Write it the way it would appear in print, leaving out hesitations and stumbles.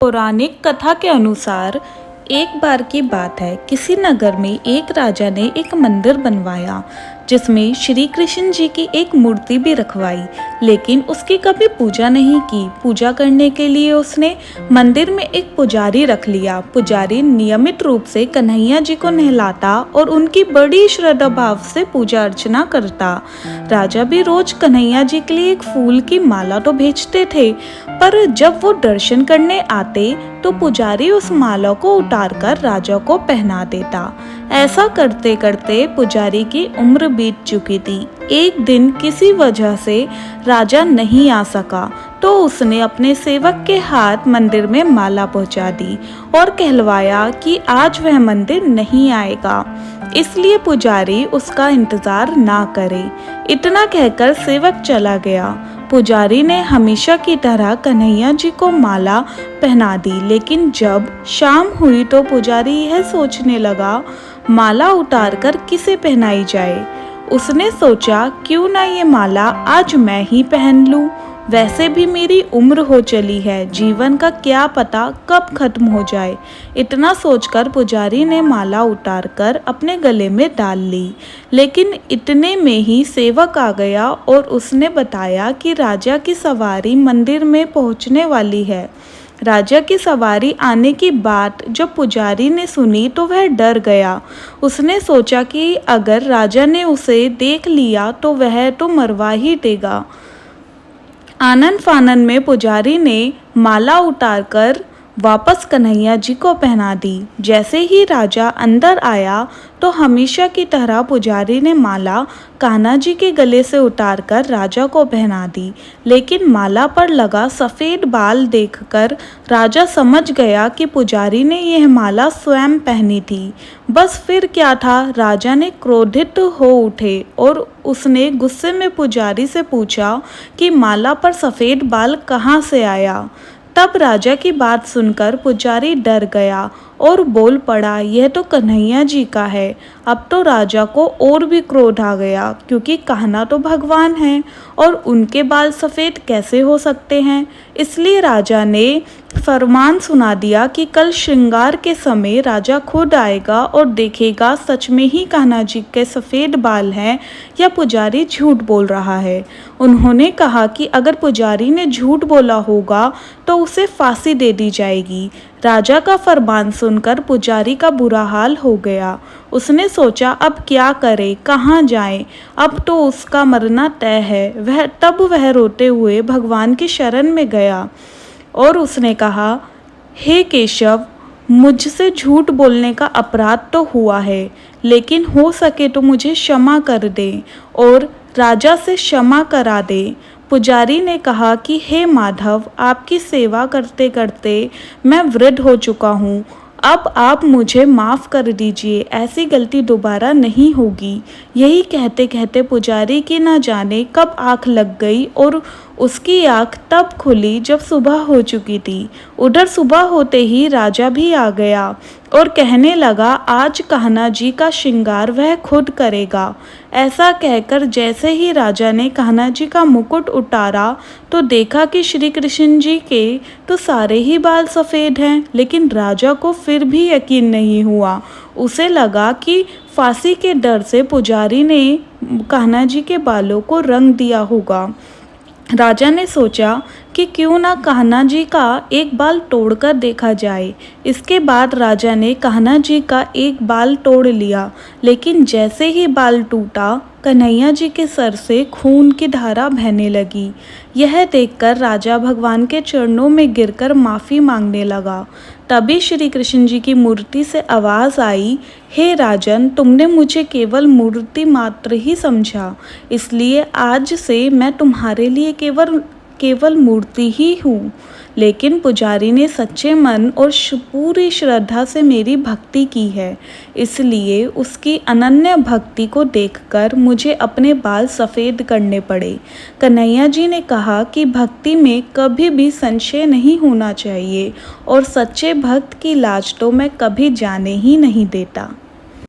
पौराणिक कथा के अनुसार एक बार की बात है, किसी नगर में एक राजा ने एक मंदिर बनवाया जिसमें श्री कृष्ण जी की एक मूर्ति भी रखवाई, लेकिन उसकी कभी पूजा नहीं की। पूजा करने के लिए उसने मंदिर में एक पुजारी रख लिया। पुजारी नियमित रूप से कन्हैया जी को नहलाता और उनकी बड़ी श्रद्धा भाव से पूजा अर्चना करता। राजा भी रोज कन्हैया जी के लिए एक फूल की माला तो भेजते थे, पर जब वो दर्शन करने आते तो पुजारी उस माला को उतारकर राजा को पहना देता। ऐसा करते करते पुजारी की उम्र बीत चुकी थी। एक दिन किसी वजह से राजा नहीं आ सका तो उसने अपने सेवक के हाथ मंदिर में माला पहुंचा दी और कहलवाया कि आज वह मंदिर नहीं आएगा, इसलिए पुजारी उसका इंतजार ना करे। इतना कहकर सेवक चला गया। पुजारी ने हमेशा की तरह कन्हैया जी को माला पहना दी, लेकिन जब शाम हुई तो पुजारी यह सोचने लगा, माला उतारकर किसे पहनाई जाए। उसने सोचा, क्यों ना ये माला आज मैं ही पहन लूं। वैसे भी मेरी उम्र हो चली है, जीवन का क्या पता कब खत्म हो जाए। इतना सोचकर पुजारी ने माला उतारकर अपने गले में डाल ली, लेकिन इतने में ही सेवक आ गया और उसने बताया कि राजा की सवारी मंदिर में पहुंचने वाली है। राजा की सवारी आने की बात जब पुजारी ने सुनी तो वह डर गया। उसने सोचा कि अगर राजा ने उसे देख लिया तो वह तो मरवा ही देगा। आनन फानन में पुजारी ने माला उतारकर वापस कन्हैया जी को पहना दी। जैसे ही राजा अंदर आया तो हमेशा की तरह पुजारी ने माला कान्हा जी के गले से उतारकर राजा को पहना दी, लेकिन माला पर लगा सफ़ेद बाल देखकर राजा समझ गया कि पुजारी ने यह माला स्वयं पहनी थी। बस फिर क्या था, राजा ने क्रोधित हो उठे और उसने गुस्से में पुजारी से पूछा कि माला पर सफ़ेद बाल कहाँ से आया। तब राजा की बात सुनकर पुजारी डर गया और बोल पड़ा, यह तो कन्हैया जी का है। अब तो राजा को और भी क्रोध आ गया, क्योंकि कान्हा तो भगवान हैं और उनके बाल सफ़ेद कैसे हो सकते हैं। इसलिए राजा ने फरमान सुना दिया कि कल श्रृंगार के समय राजा खुद आएगा और देखेगा सच में ही कान्हा जी के सफ़ेद बाल हैं या पुजारी झूठ बोल रहा है। उन्होंने कहा कि अगर पुजारी ने झूठ बोला होगा तो उसे फांसी दे दी जाएगी। राजा का फरमान सुनकर पुजारी का बुरा हाल हो गया। उसने सोचा, अब क्या करे, कहाँ जाए, अब तो उसका मरना तय है। तब वह रोते हुए भगवान की शरण में गया और उसने कहा, हे केशव, मुझसे झूठ बोलने का अपराध तो हुआ है, लेकिन हो सके तो मुझे क्षमा कर दे और राजा से क्षमा करा दे। पुजारी ने कहा कि हे माधव, आपकी सेवा करते करते मैं वृद्ध हो चुका हूँ, अब आप मुझे माफ़ कर दीजिए, ऐसी गलती दोबारा नहीं होगी। यही कहते कहते पुजारी की न जाने कब आँख लग गई और उसकी आँख तब खुली जब सुबह हो चुकी थी। उधर सुबह होते ही राजा भी आ गया और कहने लगा, आज कान्हा जी का श्रृंगार वह खुद करेगा। ऐसा कहकर जैसे ही राजा ने कान्हा जी का मुकुट उतारा तो देखा कि श्री कृष्ण जी के तो सारे ही बाल सफ़ेद हैं, लेकिन राजा को फिर भी यकीन नहीं हुआ। उसे लगा कि फांसी के डर से पुजारी ने कान्हा जी के बालों को रंग दिया होगा। राजा ने सोचा कि क्यों ना कान्हा जी का एक बाल तोड़कर देखा जाए। इसके बाद राजा ने कान्हा जी का एक बाल तोड़ लिया, लेकिन जैसे ही बाल टूटा कन्हैया जी के सर से खून की धारा बहने लगी। यह देखकर राजा भगवान के चरणों में गिरकर माफ़ी मांगने लगा। तभी श्री कृष्ण जी की मूर्ति से आवाज़ आई, हे राजन, तुमने मुझे केवल मूर्ति मात्र ही समझा, इसलिए आज से मैं तुम्हारे लिए केवल मूर्ति ही हूँ। लेकिन पुजारी ने सच्चे मन और पूरी श्रद्धा से मेरी भक्ति की है, इसलिए उसकी अनन्य भक्ति को देखकर मुझे अपने बाल सफ़ेद करने पड़े। कन्हैया जी ने कहा कि भक्ति में कभी भी संशय नहीं होना चाहिए और सच्चे भक्त की लाज तो मैं कभी जाने ही नहीं देता।